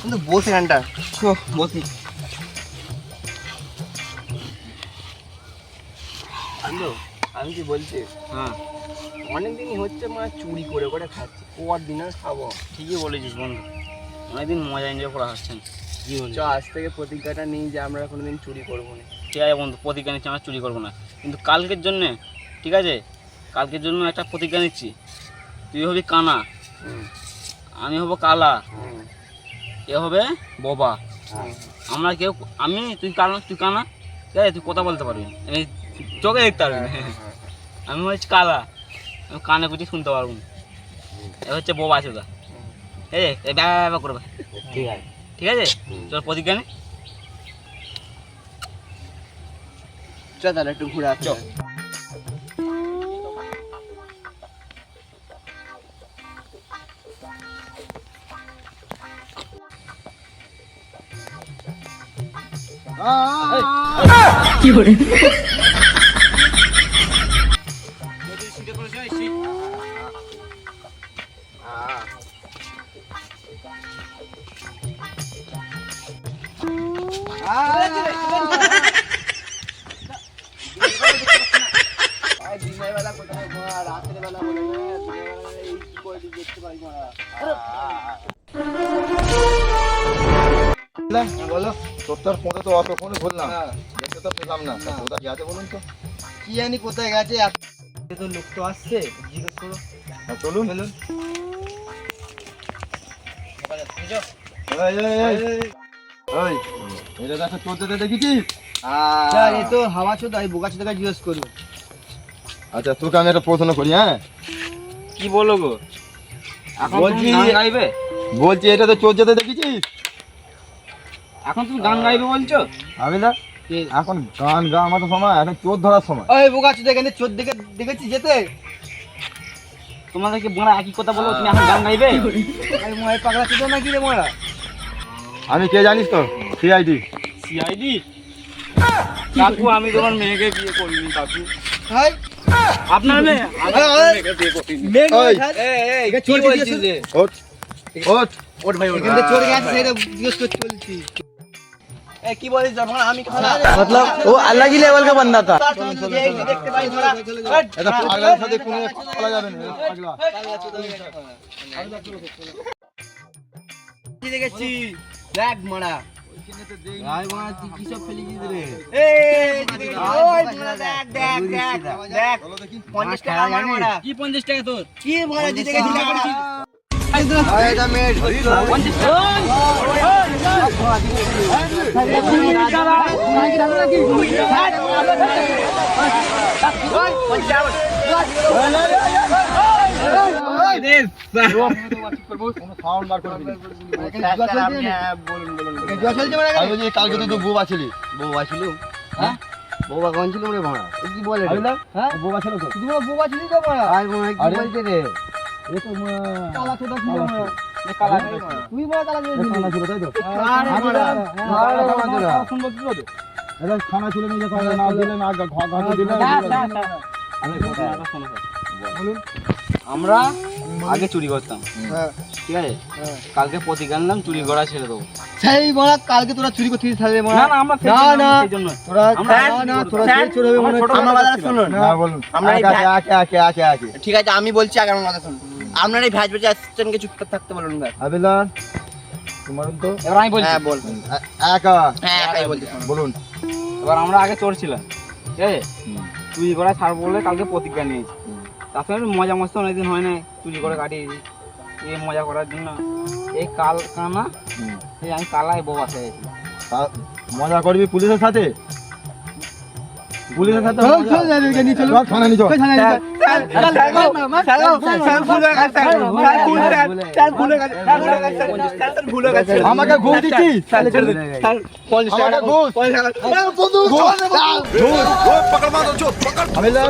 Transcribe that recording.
কিন্তু বসে গানটা বসি আমি কি বলছি, হ্যাঁ অনেকদিনই হচ্ছে মা চুরি করে করে খাচ্ছি, কর দিন আর খাবো। ঠিকই বলেছিস বন্ধু, অনেকদিন মজা এনজয় করে আসছেন। চ আজ থেকে প্রতিজ্ঞাটা নিই যে আমরা কোনোদিন চুরি করবো না। ঠিক আছে বন্ধু, প্রতিজ্ঞা নিচ্ছি আমরা চুরি করবো না, কিন্তু কালকের জন্যে, ঠিক আছে কালকের জন্য একটা প্রতিজ্ঞা নিচ্ছি। তুই হবি কানা, আমি হব কালা, এ হবে বোবা। আমরা কেউ, তুই কানা, ঠিক আছে তুই কথা বলতে পারবি, আমি চোখে দেখতে পারবি না। আমি হচ্ছে কালা, আমি কানে কুচি শুনতে পারবো না। এ হচ্ছে বোবা চোদা, এই ব্যা করবে। ঠিক আছে ঠিক আছে, চল প্রতিজ্ঞা নে। চ তাহলে একটু ঘুরে আসো। কি করে দিনের বেলা কোথায় ঘোরা, রাতের বেলা বলে না, দিনের বেলা এই কি করে দেখতে পাই ঘোরা। বলো তোর ফোনে তো অত ফোনে বললাম, দেখতে তো পেলাম না, কোথায় গেছে বলুন তো? কি জানি কোথায় গেছে, তো লোক তো আসছে, জিজ্ঞেস করো। চলুন চলুন। এটা দেখো তোর দাদা দেখেছিস? এই তো হাওয়া চোদ, আমি বোকা চোদাকে জিজ্ঞেস করবো। আচ্ছা তোকে আমি একটা প্রশ্ন করি, হ্যাঁ কি বলো গো, এখন বলছি, তুমি গান গাইবে? বলছি এটা তো চোর যেতে দেখেছিস? এখন তুমি গান গাইবে বলছো? আমি না এখন গান গা আমার তো সময়, এখন চোর ধরার সময়। ওই বোকা চোদ এখানে চোর দিকে দেখেছি যেতে। তোমাদেরকে বোনা একই কথা বলো, তুমি এখন গান গাইবে? আমি ময় পাগলা চোদ নাকি রে মোরা? আমি কে জানিস তো? সিআইডি। সিআইডি? কাকু আমি তোমার মেয়েকে বিয়ে করিনি কাকু। হাই আপনার মেয়ে? আমি আপনার মেয়েকে বিয়ে করিনি। ওই এই কি বলছিস রে? ওঠ ওঠ ওঠ ভাই, ওঠ। এখানে চোর গেছে সেটা জিজ্ঞেস করতে বলছি। এ কি বলিস যখন আমি খালা, मतलब वो अलग ही लेवल का बंदा था। এই যে দেখতে পাই ধরা। এটা পাগলার সাথে কোনো বলা যাবে না, পাগলা। কি দেখেছি দেখ মারা। ভাই মারা তুই কি সব ফেলিছিস রে? ওই মারা দেখ দেখ দেখ দেখ 50 টাকা মারা। কি 50 টাকা তোর? কি মারা দিতে গেছিস? এটা মেয়ে ধরি না। 50 টাকা? কোনো সাউন্ড বার করবি না। বলুন বলুন। জল চলছে মারা। আমি বলছি কালকে তো তুই বউবা ছিলি। বউবা ছিল? হ্যাঁ বউবা কোন ছিল রে মারা? কি বলে রে? হ্যাঁ বউবা ছিল তো? তুই বউবা ছিলি তো মারা? আর মারা কি বলছে রে? এ তো কালা ছোট ছিল মারা। কালা তুই বড় কালা ছিল। খানা ছিল তাই তো? আরে মারা। আরে মারা। শুনবো কি বলছো? এটা খানা ছিল নিজে খানা না দিলে না ঘর দিলে। আমরা আগে চুরি করতাম, হ্যাঁ ঠিক আছে কালকে প্রতিজ্ঞা নিলাম চুরি করা ছেড়ে দেবো। সেই মারা কালকে তোরা চুরি করছিস তাহলে মারা। না না আমরা সেই জন্য তোরা না তোরা সেই চুরি হবে মনে হচ্ছে। আমার কথা শুনুন। না বলুন। আমরা এই আকে ঠিক আছে আমি বলছি আগে আমার কথা শুনুন। আপনার এই ভ্যাজ ভ্যাজ অ্যাসিস্ট্যান্টকে চুপ করে থাকতে বলুন ভাই। আবিলান তোমার তো এবার আমি বলছি, হ্যাঁ বল। একা হ্যাঁ একাই বলছি শুনুন। বলুন। এবার আমরা আগে চোর ছিলাম, ঠিক আছে চুরি করা ছাড়বো বলে কালকে প্রতিজ্ঞা নিয়েছি। তারপরে মজা মস্তি অনেকদিন হয় না, চুরি করে কাটিয়েছি এই মজা করার জন্য। এই কানা এই আমি কালাই বউ আসে গেছি। মজা করবি পুলিশের সাথে? পুলিশের সাথে চল চল যাবে কে নিয়ে চল। থানা নিয়ে চল। থানায় চল। আমাকে ঘুষ দিচ্ছিস? আমাকে ঘুষ? আবিলান